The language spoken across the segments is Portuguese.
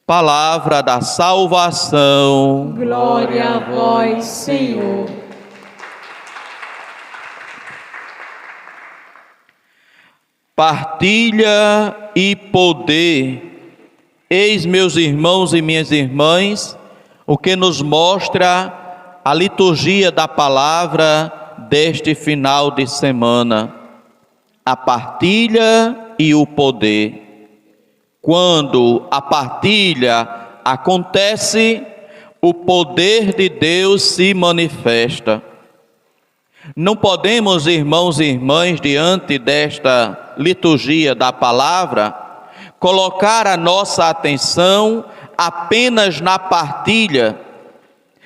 Palavra da salvação. Glória a vós, Senhor. Partilha e poder. Eis, meus irmãos e minhas irmãs, o que nos mostra a liturgia da palavra deste final de semana. A partilha e o poder. Quando a partilha acontece, o poder de Deus se manifesta. Não podemos, irmãos e irmãs, diante desta liturgia da palavra, colocar a nossa atenção apenas na partilha.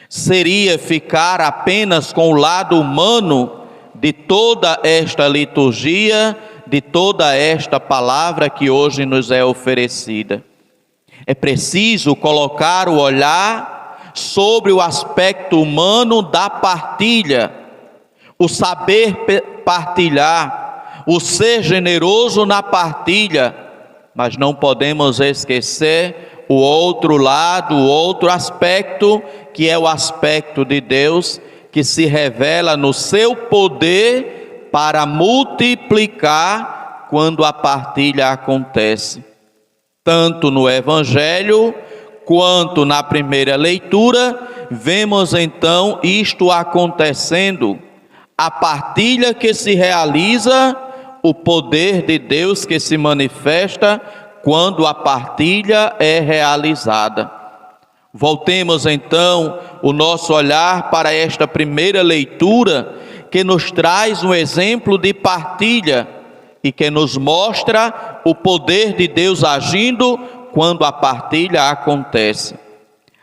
Seria ficar apenas com o lado humano de toda esta liturgia, de toda esta palavra que hoje nos é oferecida. É preciso colocar o olhar sobre o aspecto humano da partilha, o saber partilhar, o ser generoso na partilha, mas não podemos esquecer o outro lado, o outro aspecto, que é o aspecto de Deus, que se revela no seu poder para multiplicar quando a partilha acontece. Tanto no Evangelho, quanto na primeira leitura, vemos então isto acontecendo. A partilha que se realiza, o poder de Deus que se manifesta quando a partilha é realizada. Voltemos então o nosso olhar para esta primeira leitura, que nos traz um exemplo de partilha e que nos mostra o poder de Deus agindo quando a partilha acontece.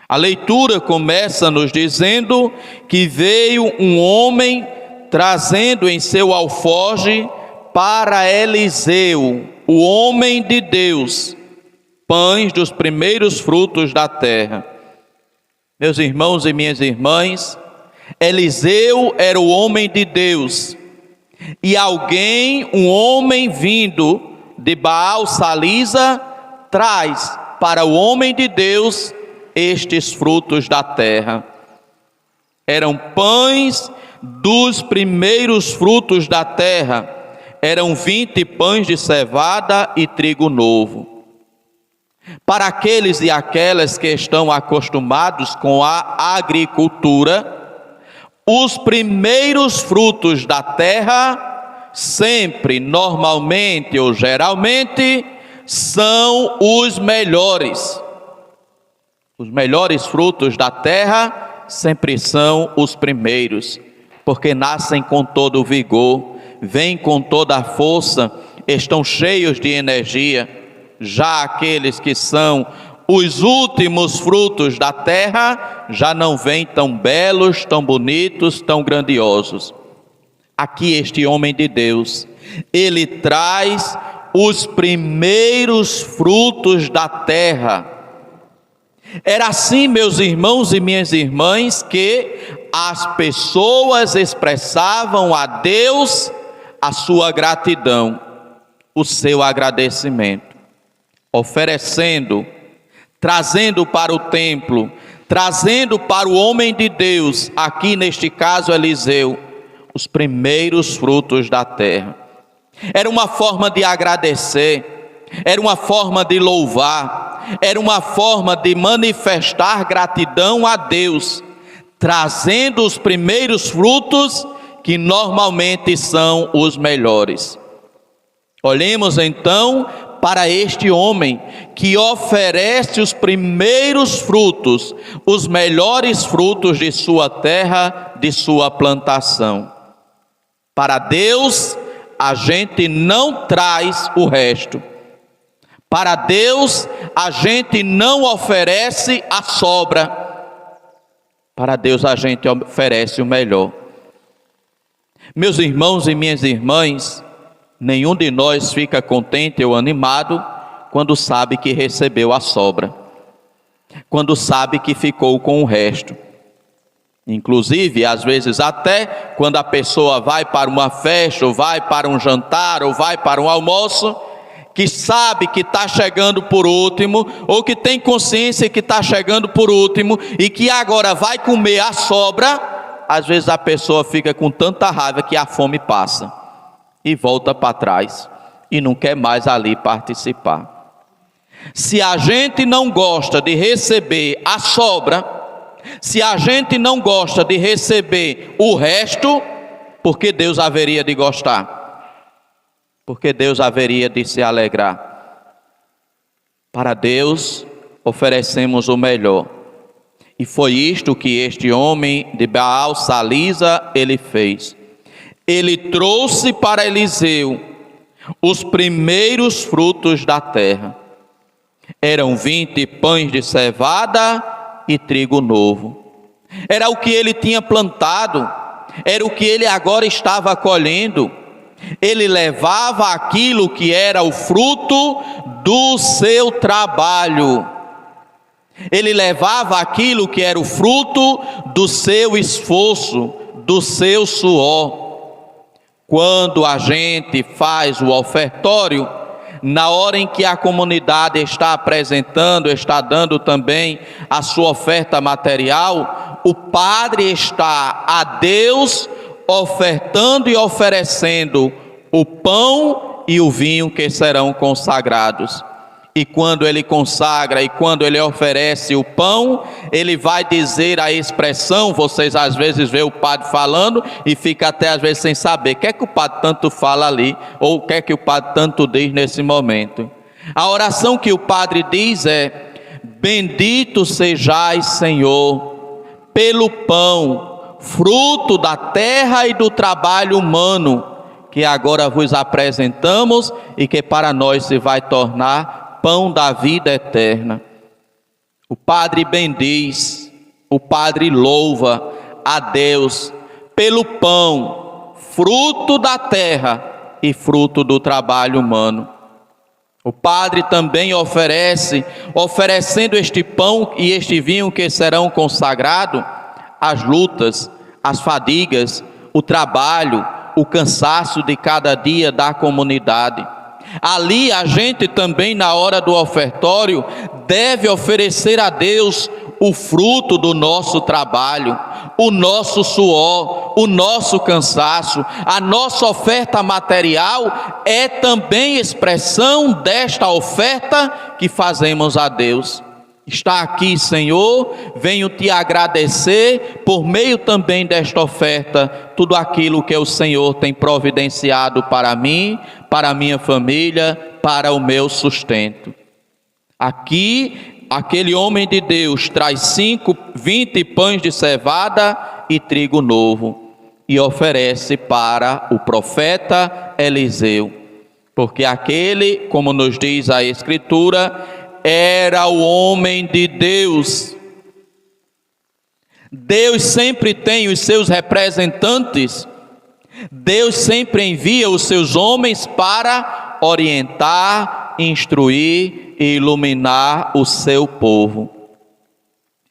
A leitura começa nos dizendo que veio um homem trazendo em seu alforje para Eliseu, o homem de Deus, pães dos primeiros frutos da terra. Meus irmãos e minhas irmãs, Eliseu era o homem de Deus, e alguém, um homem vindo de Baal Salisa, traz para o homem de Deus estes frutos da terra. Eram pães dos primeiros frutos da terra, eram 20 pães de cevada e trigo novo. Para aqueles e aquelas que estão acostumados com a agricultura, os primeiros frutos da terra, sempre, normalmente ou geralmente, são os melhores. Os melhores frutos da terra sempre são os primeiros, porque nascem com todo o vigor, vêm com toda a força, estão cheios de energia. Já aqueles que são os últimos frutos da terra, já não vêm tão belos, tão bonitos, tão grandiosos. Aqui este homem de Deus, ele traz os primeiros frutos da terra. Era assim, meus irmãos e minhas irmãs, que as pessoas expressavam a Deus a sua gratidão, o seu agradecimento, oferecendo, trazendo para o templo, trazendo para o homem de Deus, aqui neste caso Eliseu, os primeiros frutos da terra. Era uma forma de agradecer, era uma forma de louvar, era uma forma de manifestar gratidão a Deus, trazendo os primeiros frutos que normalmente são os melhores. Olhemos então para este homem que oferece os primeiros frutos, os melhores frutos de sua terra, de sua plantação. Para Deus, a gente não traz o resto. Para Deus, a gente não oferece a sobra. Para Deus, a gente oferece o melhor. Meus irmãos e minhas irmãs, nenhum de nós fica contente ou animado quando sabe que recebeu a sobra, quando sabe que ficou com o resto. Inclusive, às vezes até quando a pessoa vai para uma festa, ou vai para um jantar, ou vai para um almoço, que sabe que está chegando por último, ou que tem consciência que está chegando por último, e que agora vai comer a sobra, às vezes a pessoa fica com tanta raiva que a fome passa, e volta para trás, e não quer mais ali participar. Se a gente não gosta de receber a sobra, se a gente não gosta de receber o resto, por que Deus haveria de gostar? Porque Deus haveria de se alegrar. Para Deus oferecemos o melhor. E foi isto que este homem de Baal Salisa ele fez. Ele trouxe para Eliseu os primeiros frutos da terra. Eram 20 pães de cevada e trigo novo. Era o que ele tinha plantado, era o que ele agora estava colhendo. Ele levava aquilo que era o fruto do seu trabalho. Ele levava aquilo que era o fruto do seu esforço, do seu suor. Quando a gente faz o ofertório, na hora em que a comunidade está apresentando, está dando também a sua oferta material, o padre está a Deus ofertando e oferecendo o pão e o vinho que serão consagrados. E quando ele consagra e quando ele oferece o pão, ele vai dizer a expressão, vocês às vezes vê o padre falando e fica até às vezes sem saber, o que é que o padre tanto fala ali, ou o que é que o padre tanto diz nesse momento. A oração que o padre diz é: bendito sejais, Senhor, pelo pão, fruto da terra e do trabalho humano, que agora vos apresentamos e que para nós se vai tornar pão da vida eterna. O padre bendiz, o padre louva a Deus pelo pão, fruto da terra e fruto do trabalho humano. O padre também oferecendo este pão e este vinho que serão consagrados, as lutas, as fadigas, o trabalho, o cansaço de cada dia da comunidade. Ali a gente também, na hora do ofertório, deve oferecer a Deus o fruto do nosso trabalho, o nosso suor, o nosso cansaço. A nossa oferta material é também expressão desta oferta que fazemos a Deus. Está aqui, Senhor, venho te agradecer por meio também desta oferta, tudo aquilo que o Senhor tem providenciado para mim, para a minha família, para o meu sustento. Aqui, aquele homem de Deus traz 20 pães de cevada e trigo novo e oferece para o profeta Eliseu, porque aquele, como nos diz a Escritura, era o homem de Deus. Deus sempre tem os seus representantes, Deus sempre envia os seus homens para orientar, instruir e iluminar o seu povo.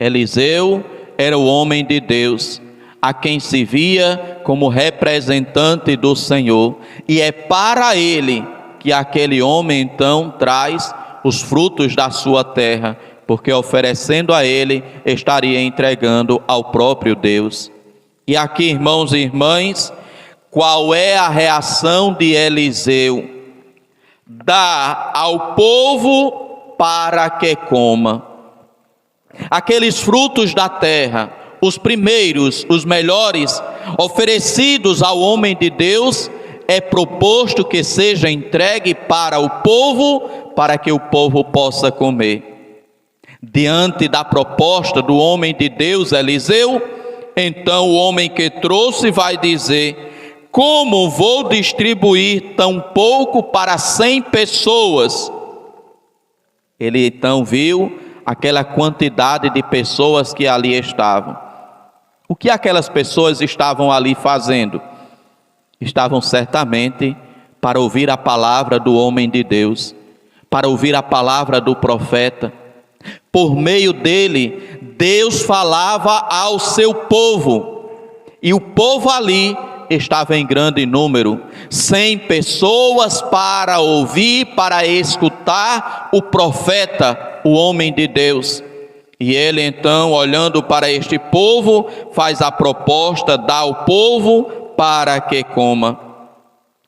Eliseu era o homem de Deus, a quem se via como representante do Senhor, e é para ele que aquele homem então traz os frutos da sua terra, porque oferecendo a ele, estaria entregando ao próprio Deus. E aqui, irmãos e irmãs, qual é a reação de Eliseu? Dá ao povo para que coma. Aqueles frutos da terra, os primeiros, os melhores, oferecidos ao homem de Deus, é proposto que seja entregue para o povo, para que o povo possa comer. Diante da proposta do homem de Deus, Eliseu, então o homem que trouxe vai dizer: como vou distribuir tão pouco para 100 pessoas? Ele então viu aquela quantidade de pessoas que ali estavam. O que aquelas pessoas estavam ali fazendo? Estavam certamente para ouvir a palavra do homem de Deus, para ouvir a palavra do profeta. Por meio dele, Deus falava ao seu povo, e o povo ali estava em grande número, 100 pessoas para ouvir, para escutar o profeta, o homem de Deus. E ele então, olhando para este povo, faz a proposta, dá ao povo para que coma.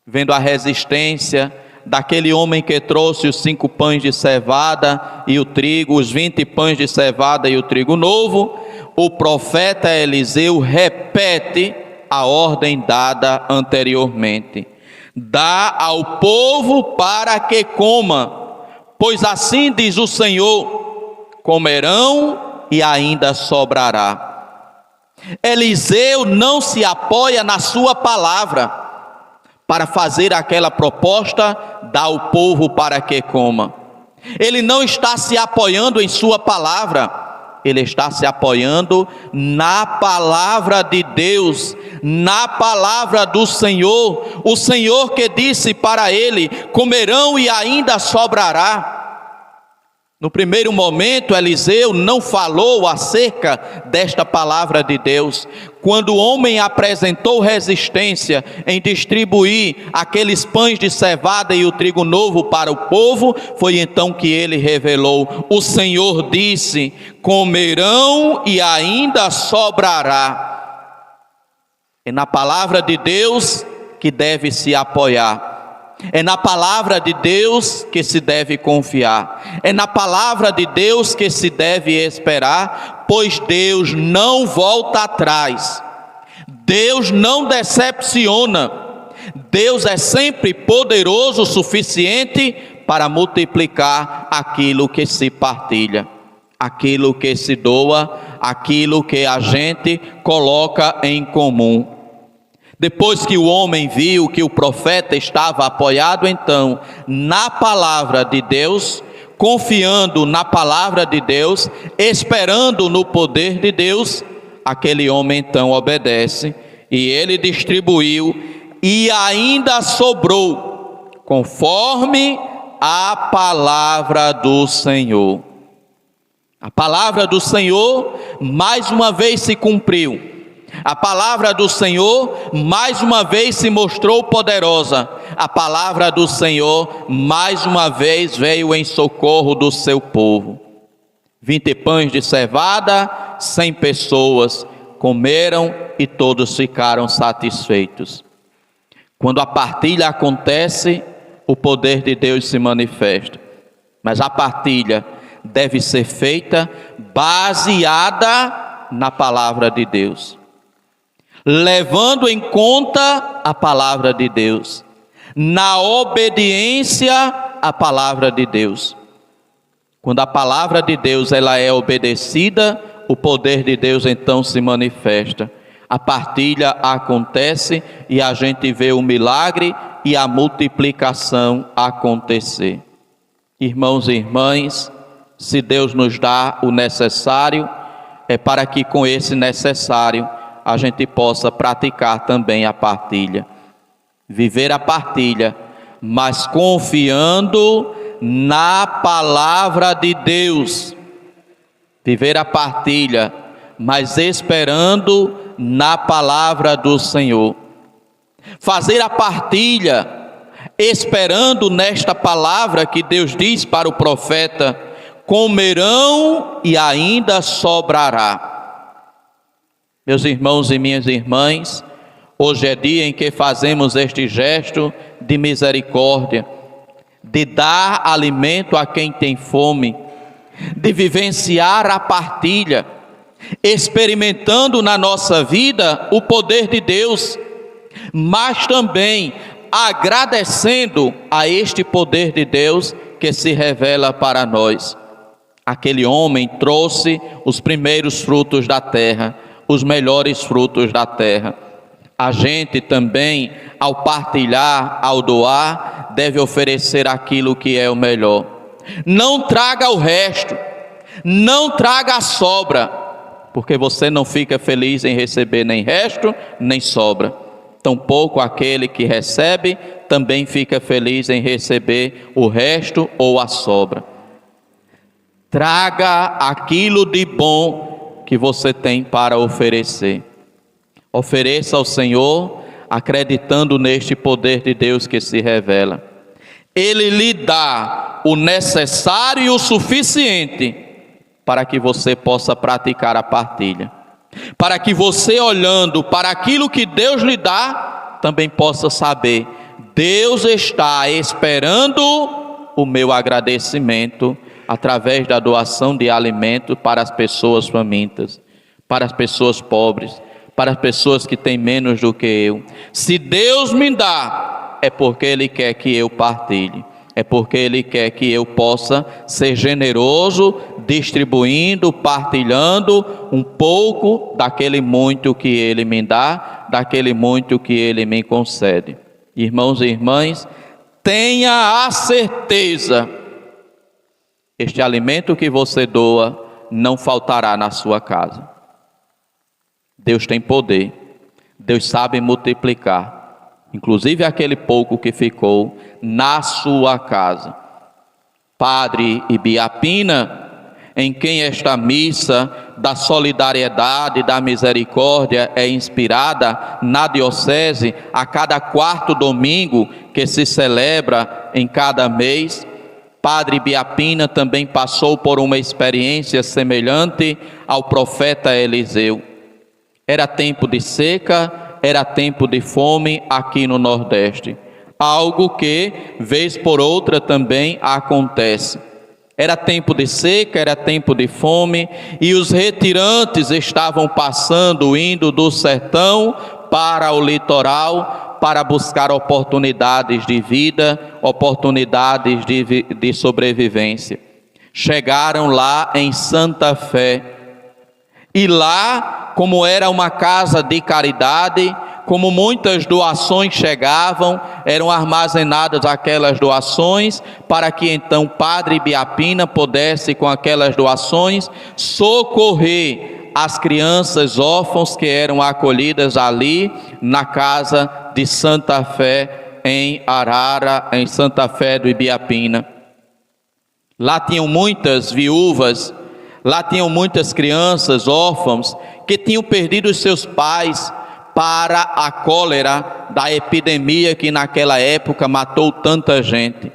Vendo a resistência daquele homem que trouxe os 5 pães de cevada e o trigo, os 20 pães de cevada e o trigo novo, o profeta Eliseu repete a ordem dada anteriormente: dá ao povo para que coma, pois assim diz o Senhor: comerão e ainda sobrará. Eliseu não se apoia na sua palavra para fazer aquela proposta, dá ao povo para que coma. Ele não está se apoiando em sua palavra, ele está se apoiando na palavra de Deus, na palavra do Senhor. O Senhor que disse para ele: comerão e ainda sobrará. No primeiro momento, Eliseu não falou acerca desta palavra de Deus. Quando o homem apresentou resistência em distribuir aqueles pães de cevada e o trigo novo para o povo, foi então que ele revelou: o Senhor disse: comerão e ainda sobrará. É na palavra de Deus que deve se apoiar. É na palavra de Deus que se deve confiar. É na palavra de Deus que se deve esperar, pois Deus não volta atrás. Deus não decepciona. Deus é sempre poderoso o suficiente para multiplicar aquilo que se partilha, aquilo que se doa, aquilo que a gente coloca em comum. Depois que o homem viu que o profeta estava apoiado então na palavra de Deus, confiando na palavra de Deus, esperando no poder de Deus, aquele homem então obedece e ele distribuiu e ainda sobrou, conforme a palavra do Senhor. A palavra do Senhor mais uma vez se cumpriu. A palavra do Senhor mais uma vez se mostrou poderosa. A palavra do Senhor mais uma vez veio em socorro do seu povo. 20 pães de cevada, 100 pessoas comeram e todos ficaram satisfeitos. Quando a partilha acontece, o poder de Deus se manifesta. Mas a partilha deve ser feita baseada na palavra de Deus, levando em conta a palavra de Deus, na obediência à palavra de Deus. Quando a palavra de Deus ela é obedecida, o poder de Deus então se manifesta. A partilha acontece e a gente vê o milagre e a multiplicação acontecer. Irmãos e irmãs, se Deus nos dá o necessário, é para que com esse necessário a gente possa praticar também a partilha. Viver a partilha, mas confiando na palavra de Deus. Viver a partilha, mas esperando na palavra do Senhor. Fazer a partilha, esperando nesta palavra que Deus diz para o profeta: comerão e ainda sobrará. Meus irmãos e minhas irmãs, hoje é dia em que fazemos este gesto de misericórdia, de dar alimento a quem tem fome, de vivenciar a partilha, experimentando na nossa vida o poder de Deus, mas também agradecendo a este poder de Deus que se revela para nós. Aquele homem trouxe os primeiros frutos da terra, os melhores frutos da terra. A gente também, ao partilhar, ao doar, deve oferecer aquilo que é o melhor. Não traga o resto, não traga a sobra, porque você não fica feliz em receber nem resto, nem sobra. Tampouco aquele que recebe também fica feliz em receber o resto ou a sobra. Traga aquilo de bom que você tem para oferecer. Ofereça ao Senhor acreditando neste poder de Deus que se revela. Ele lhe dá o necessário e o suficiente para que você possa praticar a partilha. Para que você, olhando para aquilo que Deus lhe dá, também possa saber: Deus está esperando o meu agradecimento através da doação de alimento para as pessoas famintas, para as pessoas pobres, para as pessoas que têm menos do que eu. Se Deus me dá, é porque Ele quer que eu partilhe. É porque Ele quer que eu possa ser generoso, distribuindo, partilhando um pouco daquele muito que Ele me dá, daquele muito que Ele me concede. Irmãos e irmãs, tenha a certeza, este alimento que você doa não faltará na sua casa. Deus tem poder, Deus sabe multiplicar. Inclusive aquele pouco que ficou na sua casa. Padre Ibiapina, em quem esta missa da solidariedade, da misericórdia é inspirada na diocese a cada 4º domingo que se celebra em cada mês, Padre Ibiapina também passou por uma experiência semelhante ao profeta Eliseu. Era tempo de seca, era tempo de fome aqui no Nordeste, algo que, vez por outra, também acontece. Era tempo de seca, era tempo de fome, e os retirantes estavam passando, indo do sertão para o litoral, para buscar oportunidades de vida, oportunidades de sobrevivência. Chegaram lá em Santa Fé, e lá, como era uma casa de caridade, como muitas doações chegavam, eram armazenadas aquelas doações, para que então Padre Ibiapina pudesse, com aquelas doações, socorrer as crianças órfãos que eram acolhidas ali na casa de Santa Fé, em Arara, em Santa Fé do Ibiapina. Lá tinham muitas viúvas, lá tinham muitas crianças órfãos que tinham perdido os seus pais para a cólera da epidemia que naquela época matou tanta gente.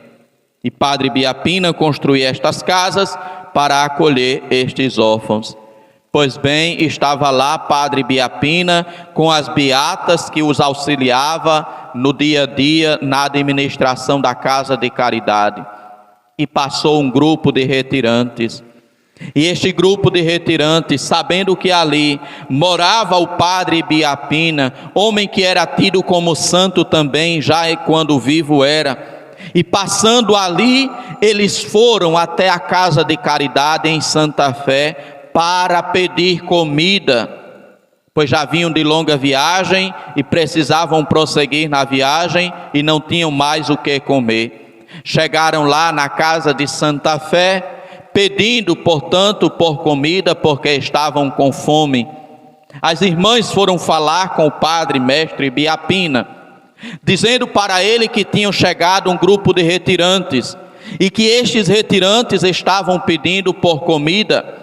E Padre Ibiapina construiu estas casas para acolher estes órfãos. Pois bem, estava lá Padre Ibiapina com as beatas que os auxiliava no dia a dia na administração da casa de caridade. E passou um grupo de retirantes. E este grupo de retirantes, sabendo que ali morava o Padre Ibiapina, homem que era tido como santo também, já quando vivo era, e passando ali, eles foram até a casa de caridade em Santa Fé para pedir comida, pois já vinham de longa viagem e precisavam prosseguir na viagem e não tinham mais o que comer. Chegaram lá na casa de Santa Fé, pedindo, portanto, por comida, porque estavam com fome. As irmãs foram falar com o Padre Mestre Ibiapina, dizendo para ele que tinham chegado um grupo de retirantes, e que estes retirantes estavam pedindo por comida,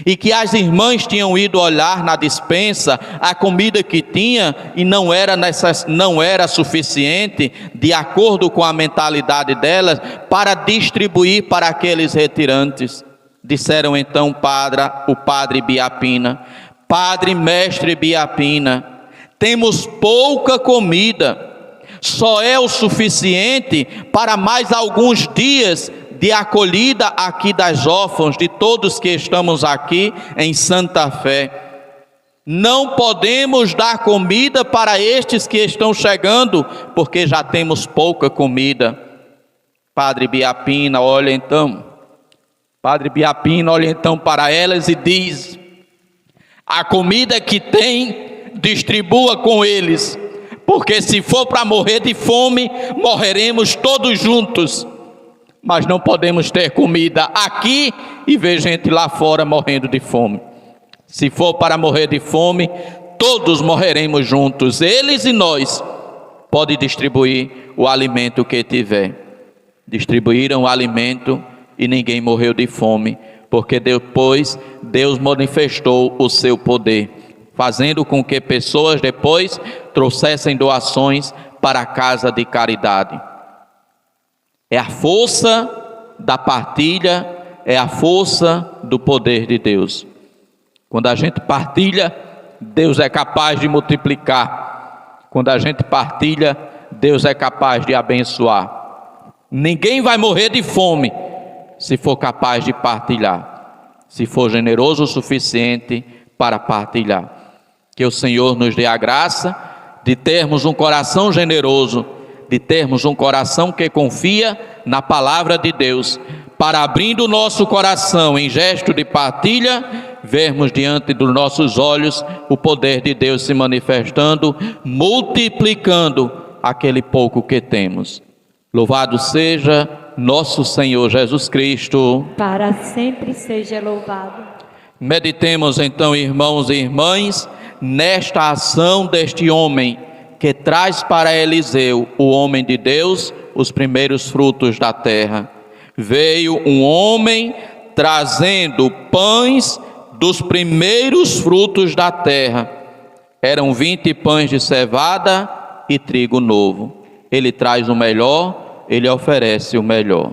e que as irmãs tinham ido olhar na despensa a comida que tinha e não era suficiente, de acordo com a mentalidade delas, para distribuir para aqueles retirantes. Disseram então o Padre Ibiapina: Padre Mestre Ibiapina, temos pouca comida, só é o suficiente para mais alguns dias de acolhida aqui das órfãos, de todos que estamos aqui em Santa Fé. Não podemos dar comida para estes que estão chegando, porque já temos pouca comida. Padre Ibiapina olha então para elas e diz: a comida que tem, distribua com eles, porque se for para morrer de fome, morreremos todos juntos. Mas não podemos ter comida aqui e ver gente lá fora morrendo de fome. Se for para morrer de fome, todos morreremos juntos, eles e nós. Pode distribuir o alimento que tiver. Distribuíram o alimento e ninguém morreu de fome, porque depois Deus manifestou o seu poder, fazendo com que pessoas depois trouxessem doações para a casa de caridade. É a força da partilha, é a força do poder de Deus. Quando a gente partilha, Deus é capaz de multiplicar. Quando a gente partilha, Deus é capaz de abençoar. Ninguém vai morrer de fome se for capaz de partilhar, se for generoso o suficiente para partilhar. Que o Senhor nos dê a graça de termos um coração generoso, de termos um coração que confia na palavra de Deus, para, abrindo o nosso coração em gesto de partilha, vermos diante dos nossos olhos o poder de Deus se manifestando, multiplicando aquele pouco que temos. Louvado seja nosso Senhor Jesus Cristo. Para sempre seja louvado. Meditemos então, irmãos e irmãs, nesta ação deste homem que traz para Eliseu, o homem de Deus, os primeiros frutos da terra. Veio um homem trazendo pães dos primeiros frutos da terra. Eram 20 pães de cevada e trigo novo. Ele traz o melhor, ele oferece o melhor.